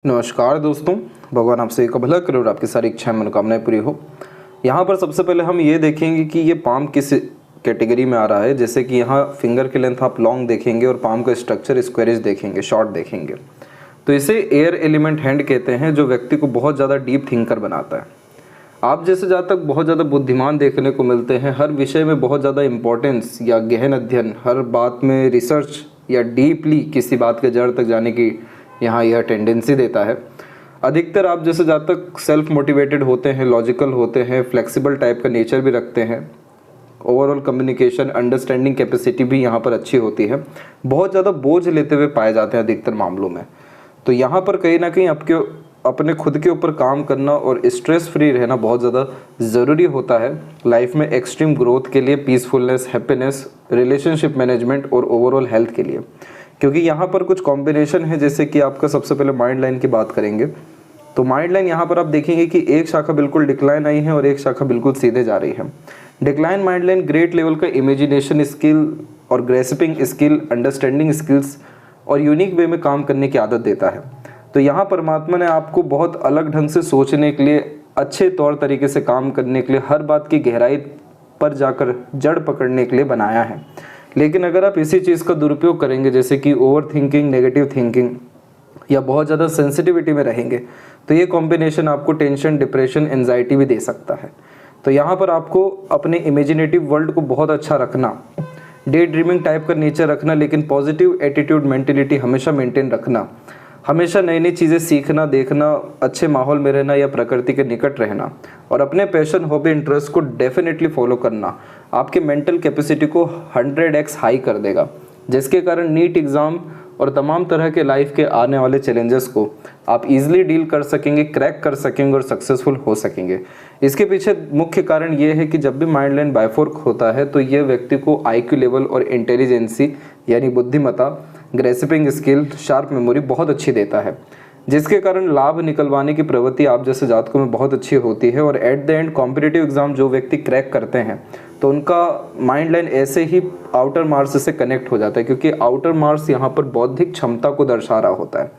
नमस्कार दोस्तों, भगवान आपसे का भला करे और आपकी सारी इच्छाएं मनोकामनाएं पूरी हो। यहाँ पर सबसे पहले हम ये देखेंगे कि ये पाम किस कैटेगरी में आ रहा है। जैसे कि यहाँ फिंगर की लेंथ आप लॉन्ग देखेंगे और पाम का स्ट्रक्चर स्क्वेरिश देखेंगे, शॉर्ट देखेंगे। तो इसे एयर एलिमेंट हैंड कहते हैं, जो व्यक्ति को बहुत ज़्यादा डीप थिंकर बनाता है। आप जैसे जहाँ तक बहुत ज़्यादा बुद्धिमान देखने को मिलते हैं, हर विषय में बहुत ज़्यादा इम्पोर्टेंस या गहन अध्ययन, हर बात में रिसर्च या डीपली किसी बात के जड़ तक जाने की यहाँ यह टेंडेंसी देता है। अधिकतर आप जैसे जहाँ तक सेल्फ मोटिवेटेड होते हैं, लॉजिकल होते हैं, फ्लेक्सिबल टाइप का नेचर भी रखते हैं, ओवरऑल कम्युनिकेशन अंडरस्टैंडिंग कैपेसिटी भी यहाँ पर अच्छी होती है, बहुत ज़्यादा बोझ लेते हुए पाए जाते हैं अधिकतर मामलों में। तो यहाँ पर कहीं ना कहीं आपके अपने खुद के ऊपर काम करना और स्ट्रेस फ्री रहना बहुत ज़्यादा ज़रूरी होता है लाइफ में एक्सट्रीम ग्रोथ के लिए, पीसफुलनेस, हैप्पीनेस, रिलेशनशिप मैनेजमेंट और ओवरऑल हेल्थ के लिए। क्योंकि यहाँ पर कुछ कॉम्बिनेशन है। जैसे कि आपका सबसे पहले माइंड लाइन की बात करेंगे तो माइंड लाइन यहाँ पर आप देखेंगे कि एक शाखा बिल्कुल डिक्लाइन आई है और एक शाखा बिल्कुल सीधे जा रही है। Decline mind line great level का इमेजिनेशन स्किल और ग्रेस्पिंग स्किल, अंडरस्टैंडिंग स्किल्स और यूनिक वे में काम करने की आदत देता है। तो यहाँ परमात्मा ने आपको बहुत अलग ढंग से सोचने के लिए, अच्छे तौर तरीके से काम करने के लिए, हर बात की गहराई पर जाकर जड़ पकड़ने के लिए बनाया है। लेकिन अगर आप इसी चीज़ का दुरुपयोग करेंगे, जैसे कि ओवर थिंकिंग, नेगेटिव थिंकिंग या बहुत ज़्यादा सेंसिटिविटी में रहेंगे, तो ये कॉम्बिनेशन आपको टेंशन, डिप्रेशन, एंजाइटी भी दे सकता है। तो यहाँ पर आपको अपने इमेजिनेटिव वर्ल्ड को बहुत अच्छा रखना, डे ड्रीमिंग टाइप का नेचर रखना, लेकिन पॉजिटिव एटीट्यूड, मेंटेलिटी हमेशा मेंटेन रखना, हमेशा नई नई चीज़ें सीखना, देखना, अच्छे माहौल में रहना या प्रकृति के निकट रहना और अपने पैशन, हॉबी, इंटरेस्ट को डेफिनेटली फॉलो करना आपके मेंटल कैपेसिटी को 100x हाई कर देगा, जिसके कारण नीट एग्ज़ाम और तमाम तरह के लाइफ के आने वाले चैलेंजेस को आप इजीली डील कर सकेंगे, क्रैक कर सकेंगे और सक्सेसफुल हो सकेंगे। इसके पीछे मुख्य कारण ये है कि जब भी माइंड लाइन बायफोर्क होता है तो ये व्यक्ति को IQ लेवल और इंटेलिजेंसी यानी बुद्धिमत्ता, ग्रेस्पिंग स्किल, शार्प मेमोरी बहुत अच्छी देता है, जिसके कारण लाभ निकलवाने की प्रवृत्ति आप जैसे जातकों में बहुत अच्छी होती है। और at the end competitive exam जो व्यक्ति क्रैक करते हैं तो उनका माइंड लाइन ऐसे ही आउटर मार्स से कनेक्ट हो जाता है, क्योंकि आउटर मार्स यहाँ पर बौद्धिक क्षमता को दर्शा रहा होता है।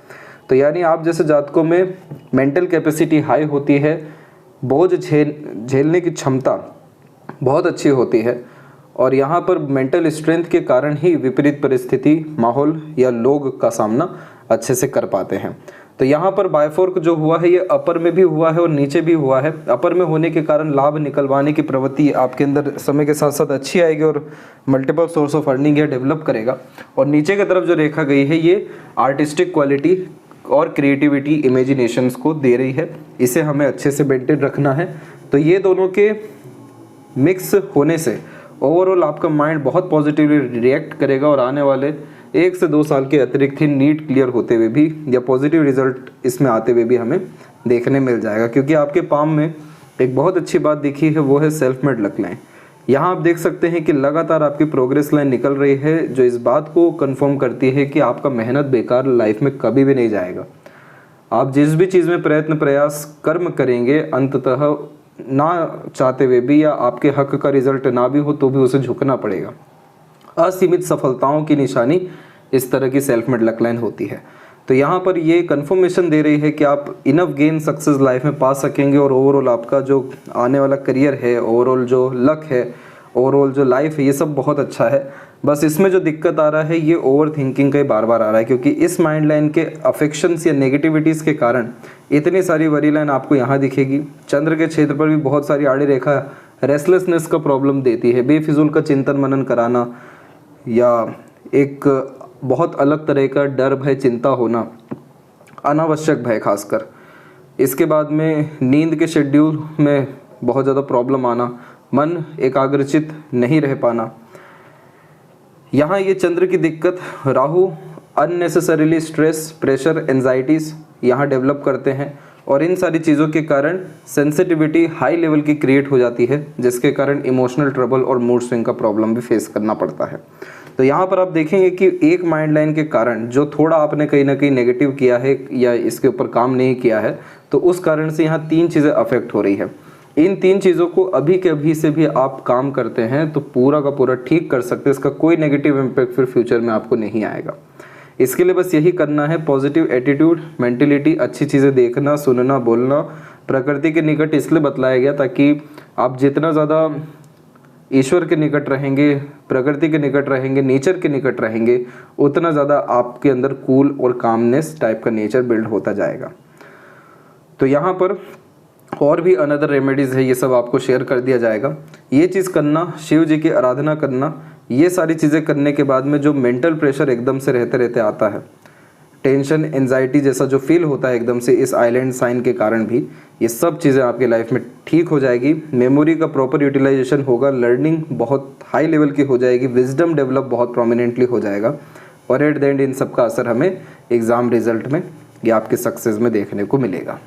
तो यानी आप जैसे जातकों में मेंटल कैपेसिटी हाई होती है, बोझ झेलने की क्षमता बहुत अच्छी होती है और यहाँ पर मेंटल स्ट्रेंथ के कारण ही विपरीत परिस्थिति, माहौल या लोग का सामना अच्छे से कर पाते हैं। तो यहाँ पर बायफोर्क जो हुआ है ये अपर में भी हुआ है और नीचे भी हुआ है। अपर में होने के कारण लाभ निकलवाने की प्रवृत्ति आपके अंदर समय के साथ साथ अच्छी आएगी और मल्टीपल सोर्स ऑफ अर्निंग यह डेवलप करेगा। और नीचे की तरफ जो रेखा गई है ये आर्टिस्टिक क्वालिटी और क्रिएटिविटी, इमेजिनेशंस को दे रही है। इसे हमें अच्छे से मेंटेन रखना है। तो ये दोनों के मिक्स होने से ओवरऑल आपका माइंड बहुत पॉजिटिवली रिएक्ट करेगा और आने वाले 1 से 2 साल के अतिरिक्त ही नीट क्लियर होते हुए भी या पॉजिटिव रिजल्ट इसमें आते हुए भी हमें देखने मिल जाएगा। क्योंकि आपके पाम में एक बहुत अच्छी बात दिखी है, वो है सेल्फ मेड लक लाइन। यहाँ आप देख सकते हैं कि लगातार आपकी प्रोग्रेस लाइन निकल रही है, जो इस बात को कंफर्म करती है कि आपका मेहनत बेकार लाइफ में कभी भी नहीं जाएगा। आप जिस भी चीज़ में प्रयत्न, प्रयास, कर्म करेंगे, अंततः ना चाहते हुए भी या आपके हक का रिजल्ट ना भी हो तो भी उसे झुकना पड़ेगा। असीमित सफलताओं की निशानी इस तरह की सेल्फ मेड लक लाइन होती है। तो यहाँ पर ये कंफर्मेशन दे रही है कि आप इनफ गेन सक्सेस लाइफ में पा सकेंगे और ओवरऑल आपका जो आने वाला करियर है, ओवरऑल जो लक है, ओवरऑल जो लाइफ है, ये सब बहुत अच्छा है। बस इसमें जो दिक्कत आ रहा है ये ओवर थिंकिंग का ही बार बार आ रहा है, क्योंकि इस माइंड लाइन के अफेक्शंस या नेगेटिविटीज़ के कारण इतनी सारी वरी लाइन आपको यहाँ दिखेगी। चंद्र के क्षेत्र पर भी बहुत सारी आड़ी रेखा रेस्टलेसनेस का प्रॉब्लम देती है, बेफिजूल का चिंतन मनन कराना या एक बहुत अलग तरह का डर, भय, चिंता होना, अनावश्यक भय खासकर। इसके बाद में नींद के शेड्यूल में बहुत ज़्यादा प्रॉब्लम आना, मन एकाग्रचित नहीं रह पाना। यहाँ ये चंद्र की दिक्कत, Rahu unnecessarily stress, pressure, anxieties यहाँ डेवलप करते हैं और इन सारी चीज़ों के कारण सेंसिटिविटी हाई लेवल की क्रिएट हो जाती है, जिसके कारण इमोशनल ट्रबल और मूड स्विंग का प्रॉब्लम भी फेस करना पड़ता है। तो यहाँ पर आप देखेंगे कि एक माइंड लाइन के कारण जो थोड़ा आपने कहीं ना कहीं नेगेटिव किया है या इसके ऊपर काम नहीं किया है, तो उस कारण से यहाँ 3 चीज़ें अफेक्ट हो रही है। इन 3 चीज़ों को अभी के अभी से भी आप काम करते हैं तो पूरा का पूरा ठीक कर सकते हैं। इसका कोई नेगेटिव इम्पैक्ट फिर फ्यूचर में आपको नहीं आएगा। इसके लिए बस यही करना है, पॉजिटिव एटीट्यूड, मेंटेलिटी, अच्छी चीज़ें देखना, सुनना, बोलना। प्रकृति के निकट इसलिए बतलाया गया ताकि आप जितना ज़्यादा ईश्वर के निकट रहेंगे, प्रकृति के निकट रहेंगे, नेचर के निकट रहेंगे, उतना ज़्यादा आपके अंदर कूल और कामनेस टाइप का नेचर बिल्ड होता जाएगा। तो यहाँ पर और भी अनदर रेमेडीज़ है, ये सब आपको शेयर कर दिया जाएगा। ये चीज़ करना, शिव जी की आराधना करना, ये सारी चीज़ें करने के बाद में जो मेंटल प्रेशर एकदम से रहते रहते आता है, टेंशन, एंजाइटी जैसा जो फील होता है एकदम से इस आइलैंड साइन के कारण भी, ये सब चीज़ें आपके लाइफ में ठीक हो जाएगी। मेमोरी का प्रॉपर यूटिलाइजेशन होगा, लर्निंग बहुत हाई लेवल की हो जाएगी, विजडम डेवलप बहुत प्रोमिनेंटली हो जाएगा, और एट द एंड इन सब का असर हमें एग्ज़ाम रिजल्ट में या आपके सक्सेस में देखने को मिलेगा।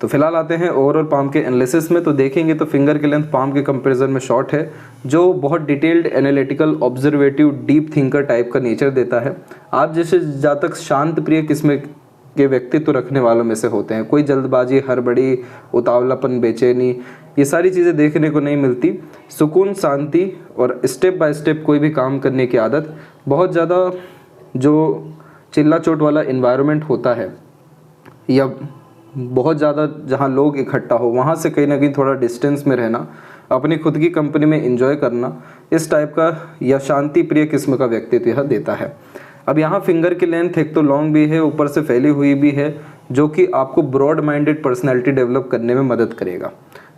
तो फिलहाल आते हैं ओवरऑल पाम के एनालिसिस में। तो देखेंगे तो फिंगर की लेंथ पाम के कंपैरिजन में शॉर्ट है, जो बहुत detailed, analytical, observative, deep thinker type का नेचर देता है। आप जैसे जातक शांत प्रिय किस्म के व्यक्तित्व रखने वालों में से होते हैं। कोई जल्दबाजी, हड़बड़ी, उतावलापन, बेचैनी, ये सारी चीज़ें देखने को नहीं मिलती। सुकून, शांति और स्टेप बाय स्टेप कोई भी काम करने की आदत। बहुत ज़्यादा जो चिल्ला चोट वाला इन्वायरमेंट होता है या बहुत ज़्यादा जहाँ लोग इकट्ठा हो, वहाँ से कहीं ना कहीं थोड़ा डिस्टेंस में रहना, अपनी खुद की कंपनी में एंजॉय करना, इस टाइप का या शांति प्रिय किस्म का व्यक्तित्व यह देता है। अब यहाँ फिंगर की लेंथ एक तो लॉन्ग भी है, ऊपर से फैली हुई भी है, जो कि आपको ब्रॉड माइंडेड पर्सनैलिटी डेवलप करने में मदद करेगा।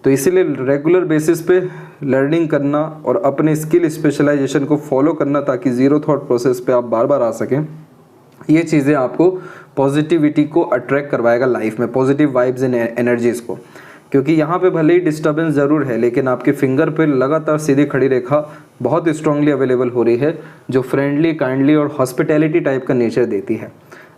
तो इसीलिए रेगुलर बेसिस पे लर्निंग करना और अपने स्किल स्पेशलाइजेशन को फॉलो करना, ताकि ज़ीरो थॉट प्रोसेस पे आप बार बार आ सकें, ये चीज़ें आपको पॉजिटिविटी को अट्रैक्ट करवाएगा लाइफ में, पॉजिटिव वाइब्स एंड एनर्जीज़ को। क्योंकि यहाँ पे भले ही डिस्टर्बेंस ज़रूर है, लेकिन आपके फिंगर पे लगातार सीधी खड़ी रेखा बहुत स्ट्रांगली अवेलेबल हो रही है, जो फ्रेंडली, काइंडली और हॉस्पिटैलिटी टाइप का नेचर देती है।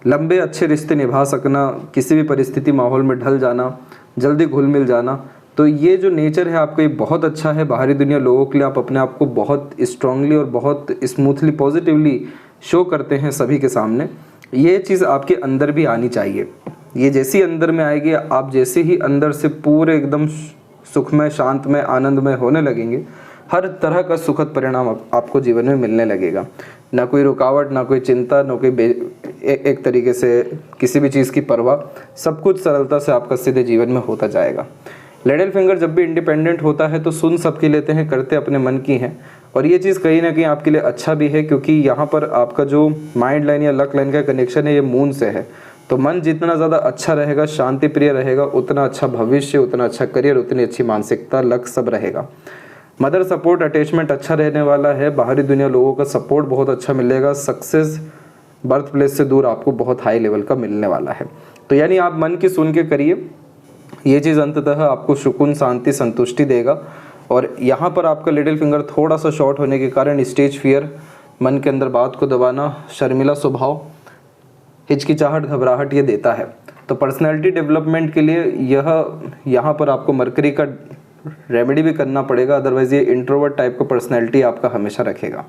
लंबे अच्छे रिश्ते निभा सकना, किसी भी परिस्थिति माहौल में ढल जाना, जल्दी घुल मिल जाना, तो ये जो नेचर है आपका, ये बहुत अच्छा है। बाहरी दुनिया लोगों के लिए आप अपने आप को बहुत स्ट्रांगली और बहुत स्मूथली, पॉजिटिवली शो करते हैं सभी के सामने। ये चीज़ आपके अंदर भी आनी चाहिए। ये जैसी अंदर में आएगी, आप जैसे ही अंदर से पूरे एकदम सुखमय, शांतमय, आनंदमय होने लगेंगे, हर तरह का सुखद परिणाम आपको जीवन में मिलने लगेगा। ना कोई रुकावट, ना कोई चिंता, ना कोई एक तरीके से किसी भी चीज़ की परवाह, सब कुछ सरलता से आपका सीधे जीवन में होता जाएगा। लिटिल फिंगर जब भी इंडिपेंडेंट होता है तो सुन सबकी लेते हैं, करते अपने मन की हैं, और ये चीज़ कहीं ना कहीं आपके लिए अच्छा भी है, क्योंकि यहाँ पर आपका जो माइंड लाइन या लक लाइन का कनेक्शन है ये मून से है। तो मन जितना ज़्यादा अच्छा रहेगा, शांति प्रिय रहेगा, उतना अच्छा भविष्य, उतना अच्छा करियर, उतनी अच्छी मानसिकता, लक सब रहेगा। मदर सपोर्ट, अटैचमेंट अच्छा रहने वाला है। बाहरी दुनिया लोगों का सपोर्ट बहुत अच्छा मिलेगा। सक्सेस बर्थ प्लेस से दूर आपको बहुत हाई लेवल का मिलने वाला है। तो यानी आप मन की सुन के करिए, ये चीज़ अंततः आपको सुकून, शांति, संतुष्टि देगा। और यहाँ पर आपका लिटिल फिंगर थोड़ा सा शॉर्ट होने के कारण स्टेज फियर, मन के अंदर बात को दबाना, शर्मिला स्वभाव, हिचकिचाहट, घबराहट ये देता है। तो पर्सनैलिटी डेवलपमेंट के लिए यहाँ पर आपको मरकरी का रेमेडी भी करना पड़ेगा, अदरवाइज ये इंट्रोवर्ट टाइप का पर्सनैलिटी आपका हमेशा रखेगा।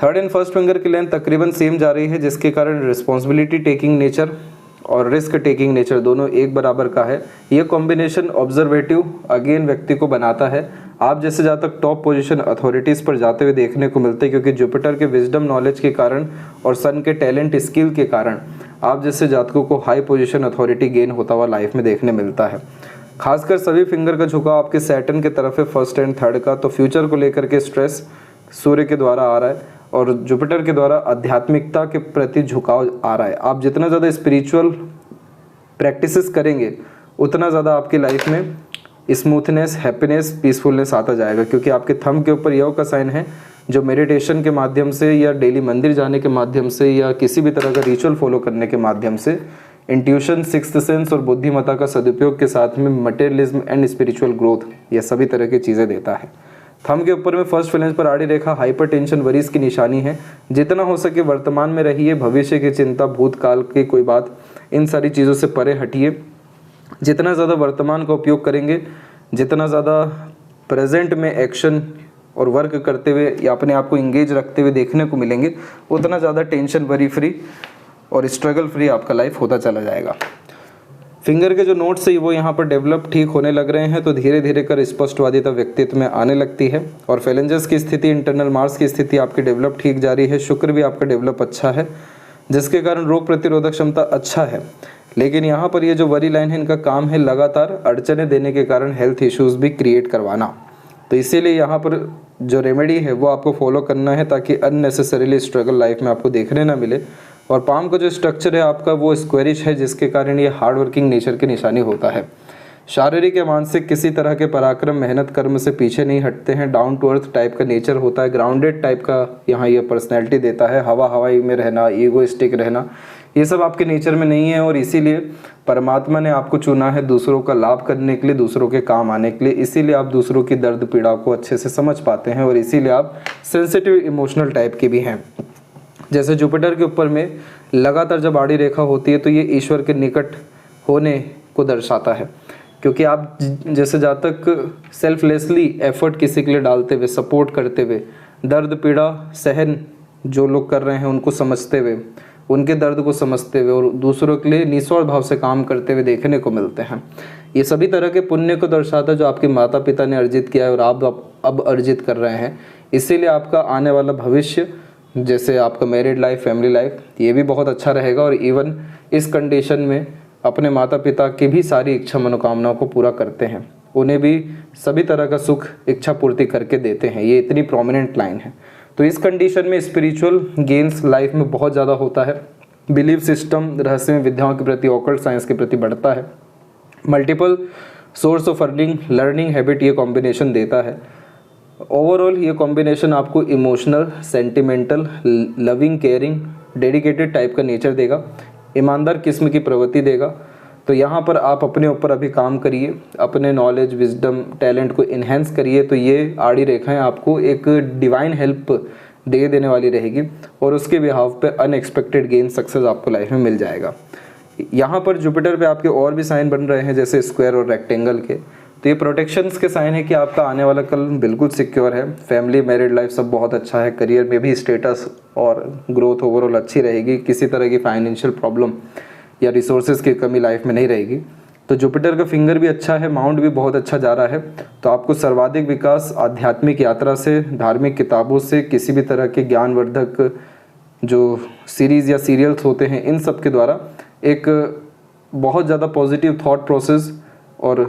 थर्ड एंड फर्स्ट फिंगर की लेंथ तकरीबन सेम जा रही है, जिसके कारण रिस्पॉन्सिबिलिटी टेकिंग नेचर और रिस्क टेकिंग नेचर दोनों एक बराबर का है। ये कॉम्बिनेशन ऑब्जर्वेटिव अगेन व्यक्ति को बनाता है। आप जैसे जहाँ तक टॉप पोजीशन अथॉरिटीज़ पर जाते हुए देखने को मिलते हैं, क्योंकि जुपिटर के विजडम नॉलेज के कारण और सन के टैलेंट स्किल के कारण आप जैसे जातकों को हाई पोजीशन अथॉरिटी गेन होता हुआ लाइफ में देखने मिलता है। खासकर सभी फिंगर का झुकाव आपके सैटर्न के तरफ है, फर्स्ट एंड थर्ड का। तो फ्यूचर को लेकर के स्ट्रेस सूर्य के द्वारा आ रहा है और जुपिटर के द्वारा आध्यात्मिकता के प्रति झुकाव आ रहा है। आप जितना ज़्यादा स्पिरिचुअल प्रैक्टिसेस करेंगे, उतना ज़्यादा आपकी लाइफ में स्मूथनेस, हैप्पीनेस, पीसफुलनेस आता जाएगा, क्योंकि आपके थंब के ऊपर योग का साइन है, जो मेडिटेशन के माध्यम से या डेली मंदिर जाने के माध्यम से या किसी भी तरह का रिचुअल फॉलो करने के माध्यम से इंट्यूशन, सिक्स्थ सेंस और बुद्धिमत्ता का सदुपयोग के साथ में मटेरियलिज्म एंड स्पिरिचुअल ग्रोथ, ये सभी तरह की चीज़ें देता है। थंब के ऊपर में फर्स्ट फ्लेंज पर आड़ी रेखा हाइपरटेंशन, वरीज की निशानी है। जितना हो सके वर्तमान में रहिए, भविष्य की चिंता, भूतकाल की कोई बात, इन सारी चीज़ों से परे हटिए। जितना ज़्यादा वर्तमान का उपयोग करेंगे, जितना ज़्यादा प्रेजेंट में एक्शन और वर्क करते हुए या अपने आप को इंगेज रखते हुए देखने को मिलेंगे, उतना ज़्यादा टेंशन वरी फ्री और स्ट्रगल फ्री आपका लाइफ होता चला जाएगा। फिंगर के जो नोट्स है वो यहाँ पर डेवलप ठीक होने लग रहे हैं, तो धीरे धीरे कर स्पष्टवादिता व्यक्तित्व में आने लगती है। और फेलेंजस की स्थिति, इंटरनल मार्स की स्थिति आपकी डेवलप ठीक जा रही है। शुक्र भी आपका डेवलप अच्छा है। जिसके कारण रोग प्रतिरोधक क्षमता अच्छा है। लेकिन यहाँ पर ये जो वरी लाइन है, इनका काम है लगातार अड़चने देने के कारण हेल्थ इश्यूज भी क्रिएट करवाना। तो इसीलिए यहाँ पर जो रेमेडी है वो आपको फॉलो करना है, ताकि अननेसेसरीली स्ट्रगल लाइफ में आपको देखने ना मिले। और पाम का जो स्ट्रक्चर है आपका वो स्क्वेरिश है, जिसके कारण ये हार्ड वर्किंग नेचर की निशानी होता है। शारीरिक या मानसिक किसी तरह के पराक्रम, मेहनत, कर्म से पीछे नहीं हटते हैं। डाउन टू अर्थ टाइप का नेचर होता है, ग्राउंडेड टाइप का यहाँ ये पर्सनैलिटी देता है। हवाई में रहना, ईगोइस्टिक रहना, ये सब आपके नेचर में नहीं है। और इसीलिए परमात्मा ने आपको चुना है दूसरों का लाभ करने के लिए, दूसरों के काम आने के लिए। इसीलिए आप दूसरों की दर्द पीड़ा को अच्छे से समझ पाते हैं, और इसीलिए आप सेंसिटिव इमोशनल टाइप के भी हैं। जैसे जुपिटर के ऊपर में लगातार जब आड़ी रेखा होती है तो ये ईश्वर के निकट होने को दर्शाता है, क्योंकि आप जैसे जातक सेल्फलेसली एफर्ट किसी के लिए डालते हुए, सपोर्ट करते हुए, दर्द पीड़ा सहन जो लोग कर रहे हैं उनको समझते हुए, उनके दर्द को समझते हुए और दूसरों के लिए निस्वार्थ भाव से काम करते हुए देखने को मिलते हैं। ये सभी तरह के पुण्य को दर्शाता है जो आपके माता पिता ने अर्जित किया है और आप अब अर्जित कर रहे हैं। इसीलिए आपका आने वाला भविष्य, जैसे आपका मैरिड लाइफ, फैमिली लाइफ, ये भी बहुत अच्छा रहेगा। और इवन इस कंडीशन में अपने माता पिता की भी सारी इच्छा मनोकामनाओं को पूरा करते हैं, उन्हें भी सभी तरह का सुख इच्छा पूर्ति करके देते हैं। ये इतनी प्रोमिनेंट लाइन है। तो इस कंडीशन में स्पिरिचुअल गेन्स लाइफ में बहुत ज़्यादा होता है। बिलीफ सिस्टम, रहस्यमय विद्याओं के प्रति, ऑकल्ट साइंस के प्रति बढ़ता है। Multiple source of earning, learning habit ये कॉम्बिनेशन देता है। ओवरऑल ये कॉम्बिनेशन आपको emotional, sentimental, loving, caring, dedicated type का नेचर देगा, ईमानदार किस्म की प्रवृत्ति देगा। तो यहाँ पर आप अपने ऊपर अभी काम करिए, अपने नॉलेज, विजडम, टैलेंट को इन्हेंस करिए। तो ये आड़ी रेखाएं आपको एक डिवाइन हेल्प दे देने वाली रहेगी, और उसके बिहाफ पे अनएक्सपेक्टेड गेन, सक्सेस आपको लाइफ में मिल जाएगा। यहाँ पर जुपिटर पे आपके और भी साइन बन रहे हैं, जैसे स्क्वायर और रेक्टेंगल के। तो ये प्रोटेक्शंस के साइन है कि आपका आने वाला कल बिल्कुल सिक्योर है। फैमिली, मैरिड लाइफ सब बहुत अच्छा है। करियर में भी स्टेटस और ग्रोथ ओवरऑल अच्छी रहेगी। किसी तरह की फाइनेंशियल प्रॉब्लम या रिसोर्सेज की कमी लाइफ में नहीं रहेगी। तो जुपिटर का फिंगर भी अच्छा है, माउंट भी बहुत अच्छा जा रहा है। तो आपको सर्वाधिक विकास आध्यात्मिक यात्रा से, धार्मिक किताबों से, किसी भी तरह के ज्ञानवर्धक जो सीरीज़ या सीरियल्स होते हैं, इन सब के द्वारा एक बहुत ज़्यादा पॉजिटिव थॉट प्रोसेस और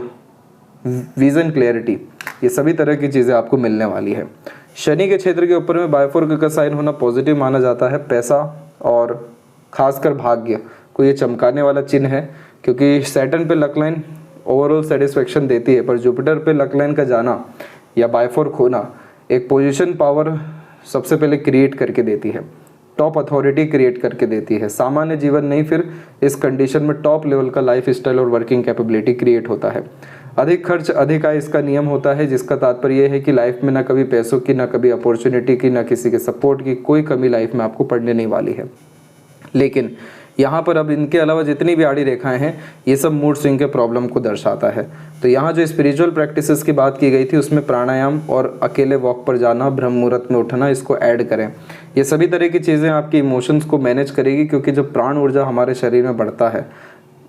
विज़न क्लैरिटी, ये सभी तरह की चीज़ें आपको मिलने वाली है। शनि के क्षेत्र के ऊपर में बायफोर्क का साइन होना पॉजिटिव माना जाता है। पैसा और खासकर भाग्य को ये चमकाने वाला चिन्ह है, क्योंकि सैटर्न पे लक लाइन ओवरऑल सेटिस्फेक्शन देती है, पर जुपिटर पे लक लाइन का जाना या बायफोर्क होना एक पोजीशन पावर सबसे पहले क्रिएट करके देती है, टॉप अथॉरिटी क्रिएट करके देती है। सामान्य जीवन नहीं, फिर इस कंडीशन में टॉप लेवल का लाइफ स्टाइल और वर्किंग कैपेबिलिटी क्रिएट होता है। अधिक खर्च अधिक आय इसका नियम होता है, जिसका तात्पर्य यह है कि लाइफ में ना कभी पैसों की, ना कभी अपॉर्चुनिटी की, ना किसी के सपोर्ट की कोई कमी लाइफ में आपको पड़ने नहीं वाली है। लेकिन यहाँ पर अब इनके अलावा जितनी भी आड़ी रेखाएं हैं, ये सब मूड स्विंग के प्रॉब्लम को दर्शाता है। तो यहाँ जो स्पिरिचुअल प्रैक्टिसेस की बात की गई थी, उसमें प्राणायाम और अकेले वॉक पर जाना, ब्रह्म मुहूर्त में उठना, इसको ऐड करें। ये सभी तरह की चीज़ें आपकी इमोशंस को मैनेज करेगी, क्योंकि जब प्राण ऊर्जा हमारे शरीर में बढ़ता है,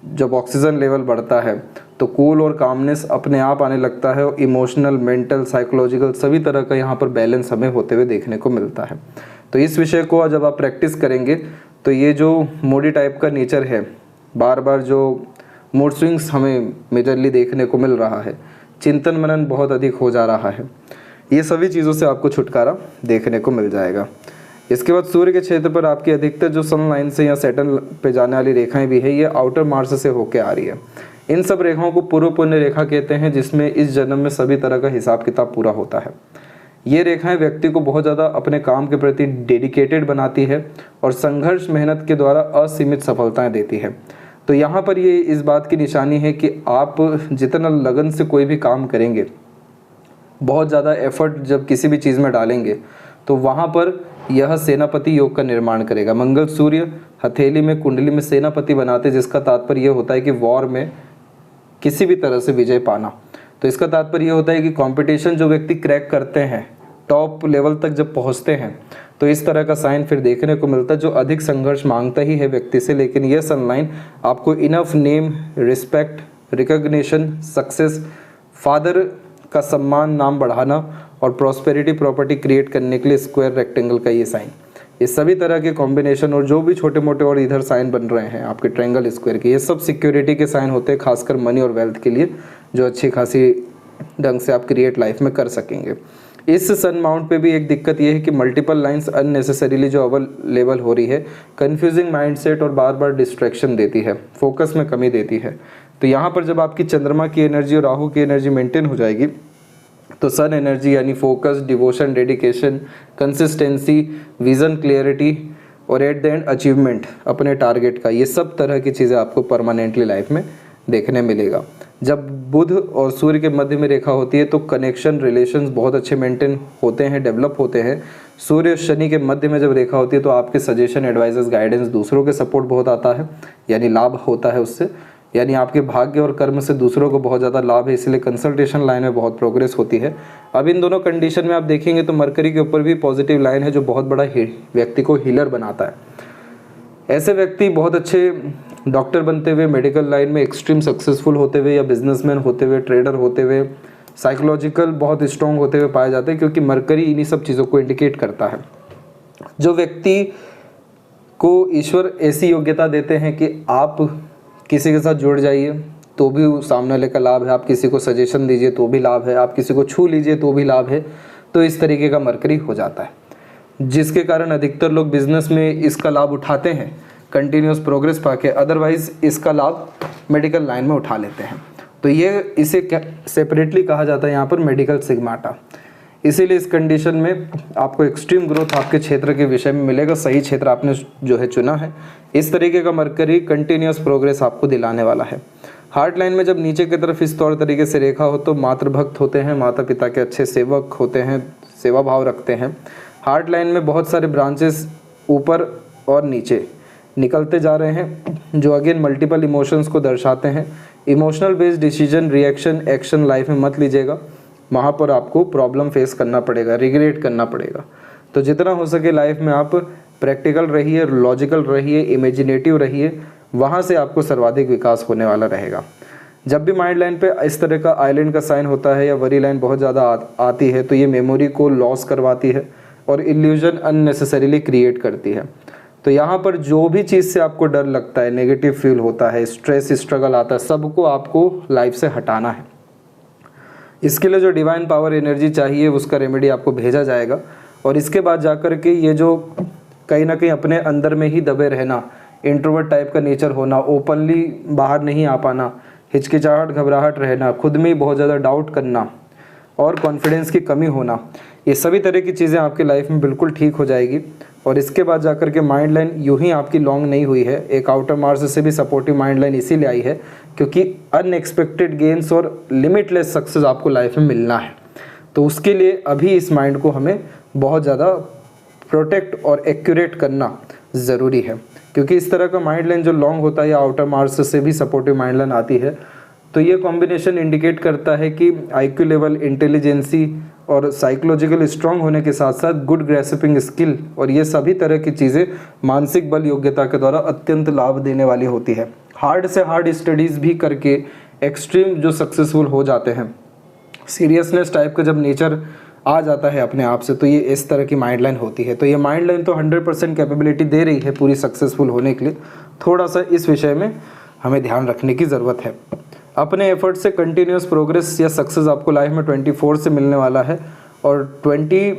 जब ऑक्सीजन लेवल बढ़ता है, तो कूल और कामनेस अपने आप आने लगता है। और इमोशनल, मेंटल, साइकोलॉजिकल सभी तरह का यहाँ पर बैलेंस हमें होते हुए देखने को मिलता है। तो इस विषय को जब आप प्रैक्टिस करेंगे, तो ये जो मूडी टाइप का नेचर है, बार बार जो मूड स्विंग्स हमें मेजरली देखने को मिल रहा है, चिंतन मनन बहुत अधिक हो जा रहा है, ये सभी चीज़ों से आपको छुटकारा देखने को मिल जाएगा। इसके बाद सूर्य के क्षेत्र पर आपकी अधिकतर जो सन लाइन से या सैटर्न पे जाने वाली रेखाएं भी है, ये आउटर मार्स से होके आ रही है। इन सब रेखाओं को पूर्व पुण्य रेखा कहते हैं, जिसमें इस जन्म में सभी तरह का हिसाब किताब पूरा होता है। ये रेखाएं व्यक्ति को बहुत ज़्यादा अपने काम के प्रति डेडिकेटेड बनाती है और संघर्ष मेहनत के द्वारा असीमित सफलताएं देती है। तो यहाँ पर ये इस बात की निशानी है कि आप जितना लगन से कोई भी काम करेंगे, बहुत ज़्यादा एफर्ट जब किसी भी चीज़ में डालेंगे, तो वहाँ पर यह सेनापति योग का निर्माण करेगा। मंगल सूर्य हथेली में, कुंडली में सेनापति बनाते, जिसका तात्पर्य यह होता है कि वॉर में किसी भी तरह से विजय पाना। तो इसका तात्पर्य यह होता है कि कंपटीशन जो व्यक्ति क्रैक करते हैं, टॉप लेवल तक जब पहुंचते हैं, तो इस तरह का साइन फिर देखने को मिलता है, जो अधिक संघर्ष मांगता ही है व्यक्ति से। लेकिन यह सनलाइन आपको enough name, respect, recognition, success, father का सम्मान, नाम बढ़ाना और प्रॉस्पेरिटी, प्रॉपर्टी क्रिएट करने के लिए स्क्वायर रेक्टेंगल का ये साइन ये सभी तरह के कॉम्बिनेशन और जो भी छोटे मोटे और इधर साइन बन रहे हैं आपके ट्रायंगल स्क्वायर के, ये सब सिक्योरिटी के साइन होते हैं, खासकर मनी और वेल्थ के लिए, जो अच्छी खासी ढंग से आप क्रिएट लाइफ में कर सकेंगे। इस सन माउंट पे भी एक दिक्कत ये है कि मल्टीपल लाइंस अननेसेसरीली जो अवेलेबल हो रही है, कंफ्यूजिंग माइंडसेट और बार बार डिस्ट्रैक्शन देती है, फोकस में कमी देती है। तो यहाँ पर जब आपकी चंद्रमा की एनर्जी और राहु की एनर्जी मेंटेन हो जाएगी तो सन एनर्जी यानी focus, devotion, dedication, consistency, vision clarity और एट द एंड अचीवमेंट अपने टारगेट का, ये सब तरह की चीज़ें आपको परमानेंटली लाइफ में देखने मिलेगा। जब बुध और सूर्य के मध्य में रेखा होती है तो कनेक्शन, रिलेशंस बहुत अच्छे मेंटेन होते हैं, डेवलप होते हैं। सूर्य और शनि के मध्य में जब रेखा होती है तो आपके सजेशन, एडवाइजेस, गाइडेंस, दूसरों के सपोर्ट बहुत आता है, यानी लाभ होता है उससे, यानी आपके भाग्य और कर्म से दूसरों को बहुत ज़्यादा लाभ है, इसलिए कंसल्टेशन लाइन में बहुत प्रोग्रेस होती है। अब इन दोनों कंडीशन में आप देखेंगे तो मरकरी के ऊपर भी पॉजिटिव लाइन है, जो बहुत बड़ा व्यक्ति को हीलर बनाता है। ऐसे व्यक्ति बहुत अच्छे डॉक्टर बनते हुए, मेडिकल लाइन में एक्सट्रीम सक्सेसफुल होते हुए, या बिजनेसमैन होते हुए, ट्रेडर होते हुए, साइकोलॉजिकल बहुत स्ट्रॉन्ग होते हुए पाए जाते हैं, क्योंकि मरकरी इन्हीं सब चीज़ों को इंडिकेट करता है। जो व्यक्ति को ईश्वर ऐसी योग्यता देते हैं कि आप किसी के साथ जुड़ जाइए तो भी सामने वाले का लाभ है, आप किसी को सजेशन दीजिए तो भी लाभ है, आप किसी को छू लीजिए तो भी लाभ है, तो इस तरीके का मरकरी हो जाता है, जिसके कारण अधिकतर लोग बिजनेस में इसका लाभ उठाते हैं कंटिन्यूस प्रोग्रेस पाके, अदरवाइज इसका लाभ मेडिकल लाइन में उठा लेते हैं। तो ये इसे सेपरेटली कहा जाता है यहाँ पर मेडिकल सिग्माटा। इसीलिए इस कंडीशन में आपको एक्सट्रीम ग्रोथ आपके क्षेत्र के विषय में मिलेगा, सही क्षेत्र आपने जो है चुना है। इस तरीके का मरकरी कंटिन्यूस प्रोग्रेस आपको दिलाने वाला है। हार्ट लाइन में जब नीचे की तरफ इस तौर तरीके से रेखा हो तो मातृभक्त होते हैं, माता पिता के अच्छे सेवक होते हैं, सेवा भाव रखते हैं। हार्ट लाइन में बहुत सारे ब्रांचेस ऊपर और नीचे निकलते जा रहे हैं, जो अगेन मल्टीपल इमोशंस को दर्शाते हैं। Emotional based decision, reaction, action life में मत लीजिएगा, वहाँ पर आपको प्रॉब्लम फेस करना पड़ेगा, रिग्रेट करना पड़ेगा। तो जितना हो सके लाइफ में आप प्रैक्टिकल रहिए, लॉजिकल रहिए, इमेजिनेटिव रहिए, वहाँ से आपको सर्वाधिक विकास होने वाला रहेगा। जब भी माइंड लाइन पे इस तरह का आइलैंड का साइन होता है या वरी लाइन बहुत ज़्यादा आती है तो ये मेमोरी को लॉस करवाती है और इल्यूजन अननेसेसरीली क्रिएट करती है। तो यहाँ पर जो भी चीज़ से आपको डर लगता है, नेगेटिव फील होता है, स्ट्रेस, स्ट्रगल आता है, सबको आपको लाइफ से हटाना है। इसके लिए जो डिवाइन पावर एनर्जी चाहिए उसका रेमेडी आपको भेजा जाएगा। और इसके बाद जाकर के ये जो कहीं ना कहीं अपने अंदर में ही दबे रहना, इंट्रोवर्ट टाइप का नेचर होना, ओपनली बाहर नहीं आ पाना, हिचकिचाहट, घबराहट रहना, खुद में ही बहुत ज़्यादा डाउट करना और कॉन्फिडेंस की कमी होना, ये सभी तरह की चीज़ें आपकी लाइफ में बिल्कुल ठीक हो जाएगी। और इसके बाद जाकर के माइंड लाइन यूं ही आपकी लॉन्ग नहीं हुई है, एक आउटर मार्स से भी सपोर्टिव माइंड लाइन इसीलिए आई है क्योंकि अनएक्सपेक्टेड गेन्स और लिमिटलेस सक्सेस आपको लाइफ में मिलना है। तो उसके लिए अभी इस माइंड को हमें बहुत ज़्यादा प्रोटेक्ट और एक्यूरेट करना ज़रूरी है, क्योंकि इस तरह का माइंड लाइन जो लॉन्ग होता है या आउटर मार्स से भी सपोर्टिव माइंड लाइन आती है तो ये कॉम्बिनेशन इंडिकेट करता है कि आईक्यू लेवल, इंटेलिजेंसी और साइकोलॉजिकल स्ट्रांग होने के साथ साथ गुड ग्रेस्पिंग स्किल और ये सभी तरह की चीज़ें मानसिक बल योग्यता के द्वारा अत्यंत लाभ देने वाली होती है। हार्ड से हार्ड स्टडीज़ भी करके एक्सट्रीम जो सक्सेसफुल हो जाते हैं, सीरियसनेस टाइप का जब नेचर आ जाता है अपने आप से, तो ये इस तरह की माइंड लाइन होती है। तो ये माइंड लाइन तो 100% कैपेबिलिटी दे रही है पूरी सक्सेसफुल होने के लिए। थोड़ा सा इस विषय में हमें ध्यान रखने की ज़रूरत है। अपने एफर्ट से कंटिन्यूस प्रोग्रेस या सक्सेस आपको लाइफ में 24 से मिलने वाला है और 21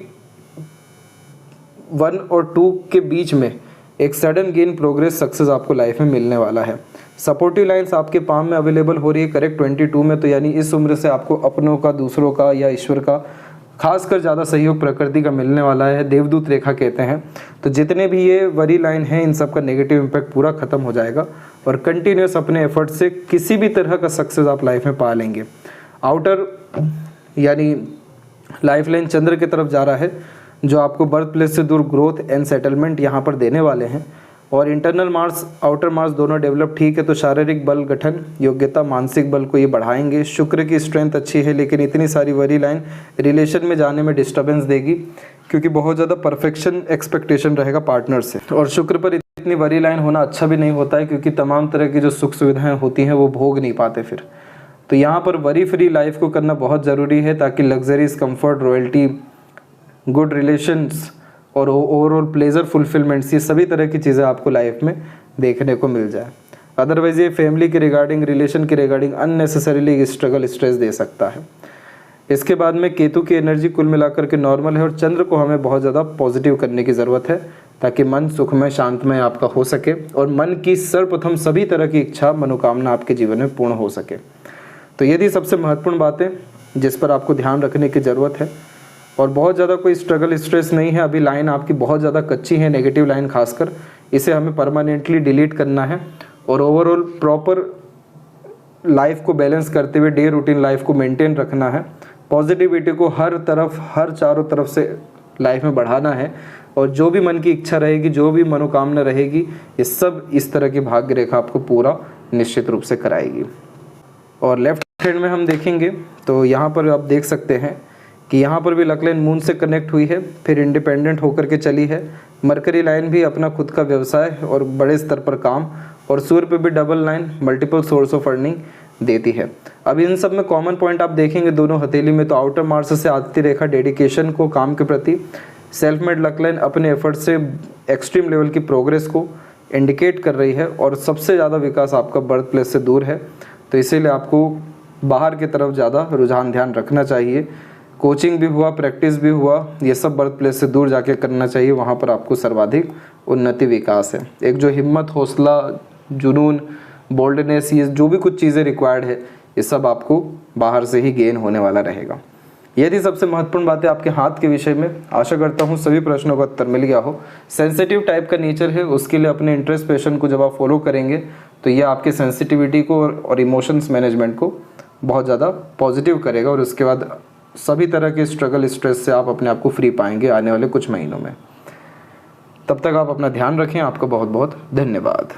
और 2 के बीच में एक सडन गेन प्रोग्रेस सक्सेस आपको लाइफ में मिलने वाला है। सपोर्टिव लाइंस आपके पाम में अवेलेबल हो रही है करेक्ट 22 में, तो यानी इस उम्र से आपको अपनों का, दूसरों का या ईश्वर का खासकर ज़्यादा सहयोग प्रकृति का मिलने वाला है। देवदूत रेखा कहते हैं। तो जितने भी ये वरी लाइन हैं इन सब का नेगेटिव इम्पैक्ट पूरा खत्म हो जाएगा और कंटिन्यूस अपने एफर्ट से किसी भी तरह का सक्सेस आप लाइफ में पा लेंगे। आउटर यानी लाइफ लाइन चंद्र की तरफ जा रहा है जो आपको बर्थ प्लेस से दूर ग्रोथ एंड सेटलमेंट यहाँ पर देने वाले हैं। और इंटरनल मार्स, आउटर मार्स दोनों डेवलप ठीक है तो शारीरिक बल गठन, योग्यता, मानसिक बल को ये बढ़ाएंगे। शुक्र की स्ट्रेंथ अच्छी है लेकिन इतनी सारी वरी लाइन रिलेशन में जाने में डिस्टर्बेंस देगी क्योंकि बहुत ज़्यादा परफेक्शन एक्सपेक्टेशन रहेगा पार्टनर से। और शुक्र पर इतनी वरी लाइन होना अच्छा भी नहीं होता है क्योंकि तमाम तरह की जो सुख सुविधाएँ होती हैं वो भोग नहीं पाते फिर। तो यहाँ पर वरी फ्री लाइफ को करना बहुत ज़रूरी है ताकि luxuries, comfort, royalty, good relations और ओवरऑल प्लेजर फुलफिलमेंट्स, ये सभी तरह की चीज़ें आपको लाइफ में देखने को मिल जाए। अदरवाइज ये फैमिली के रिगार्डिंग, रिलेशन के रिगार्डिंग अननेसेसरीली स्ट्रगल, स्ट्रेस दे सकता है। इसके बाद में केतु की एनर्जी कुल मिलाकर के नॉर्मल है और चंद्र को हमें बहुत ज़्यादा पॉजिटिव करने की ज़रूरत है ताकि मन सुखमय शांतमय आपका हो सके और मन की सर्वप्रथम सभी तरह की इच्छा मनोकामना आपके जीवन में पूर्ण हो सके। तो ये थी सबसे महत्वपूर्ण बातें जिस पर आपको ध्यान रखने की ज़रूरत है। और बहुत ज़्यादा कोई स्ट्रगल स्ट्रेस नहीं है, अभी लाइन आपकी बहुत ज़्यादा कच्ची है, नेगेटिव लाइन खासकर, इसे हमें परमानेंटली डिलीट करना है और ओवरऑल प्रॉपर लाइफ को बैलेंस करते हुए डे रूटीन लाइफ को मेंटेन रखना है। पॉजिटिविटी को हर तरफ, हर चारों तरफ से लाइफ में बढ़ाना है और जो भी मन की इच्छा रहेगी, जो भी मनोकामना रहेगी, ये सब इस तरह की भाग्य रेखा आपको पूरा निश्चित रूप से कराएगी। और लेफ्ट हैंड में हम देखेंगे तो यहाँ पर आप देख सकते हैं कि यहाँ पर भी लक लाइन मून से कनेक्ट हुई है, फिर इंडिपेंडेंट होकर के चली है। मरकरी लाइन भी अपना खुद का व्यवसाय और बड़े स्तर पर काम, और सूर्य पे भी double line multiple source of earning देती है। अब इन सब में कॉमन पॉइंट आप देखेंगे दोनों हथेली में, तो आउटर मार्स से आती रेखा डेडिकेशन को, काम के प्रति, सेल्फ मेड लक लाइन अपने एफर्ट से एक्सट्रीम लेवल की प्रोग्रेस को इंडिकेट कर रही है और सबसे ज़्यादा विकास आपका बर्थ प्लेस से दूर है, तो इसीलिए आपको बाहर की तरफ ज़्यादा रुझान ध्यान रखना चाहिए। कोचिंग भी हुआ, प्रैक्टिस भी हुआ, ये सब बर्थ प्लेस से दूर जाके करना चाहिए, वहाँ पर आपको सर्वाधिक उन्नति विकास है। एक जो हिम्मत, हौसला, जुनून, बोल्डनेस, ये जो भी कुछ चीज़ें रिक्वायर्ड है, ये सब आपको बाहर से ही गेन होने वाला रहेगा। ये थी सबसे महत्वपूर्ण बातें आपके हाथ के विषय में। आशा करता हूँ सभी प्रश्नों का उत्तर मिल गया हो। सेंसिटिव टाइप का नेचर है, उसके लिए अपने इंटरेस्ट पैशन को जब आप फॉलो करेंगे तो ये आपके सेंसिटिविटी को और इमोशंस मैनेजमेंट को बहुत ज़्यादा पॉजिटिव करेगा और उसके बाद सभी तरह के स्ट्रगल स्ट्रेस से आप अपने आप को फ्री पाएंगे आने वाले कुछ महीनों में। तब तक आप अपना ध्यान रखें। आपका बहुत बहुत धन्यवाद।